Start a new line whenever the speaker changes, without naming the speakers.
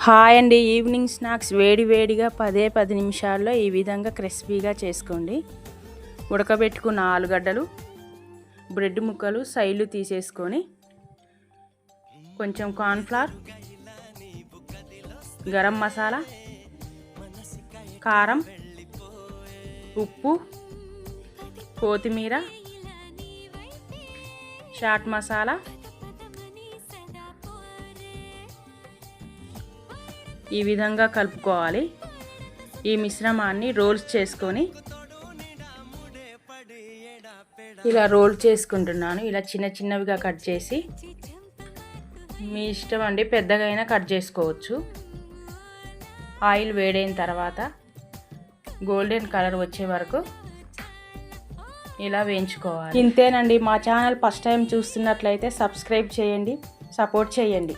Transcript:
Hi అండి. Evening snacks వేడి వేడిగా 10 నిమిషాల్లో ఈ విధంగా క్రిస్పీగా చేసుకోండి. ఉడకబెట్టుకున్న ఆలుగడ్డలు, బ్రెడ్ ముక్కలు సైడ్లు తీసేసుకొని కొంచెం కార్న్ఫ్లవర్, గరం మసాలా, కారం, ఉప్పు, కొత్తిమీర, చాట్ మసాలా, ఈ విధంగా కలుపుకోవాలి. ఈ మిశ్రమాన్ని రోల్స్ చేసుకొని ఇలా రోల్ చేసుకుంటున్నాను. ఇలా చిన్న చిన్నవిగా కట్ చేసి, మీ ఇష్టం అండి, పెద్దగా అయినా కట్ చేసుకోవచ్చు. ఆయిల్ వేడైన తర్వాత గోల్డెన్ కలర్ వచ్చే వరకు ఇలా వేయించుకోవాలి. ఇంతేనండి. మా ఛానల్ ఫస్ట్ టైం చూస్తున్నట్లయితే సబ్స్క్రైబ్ చేయండి, సపోర్ట్ చేయండి.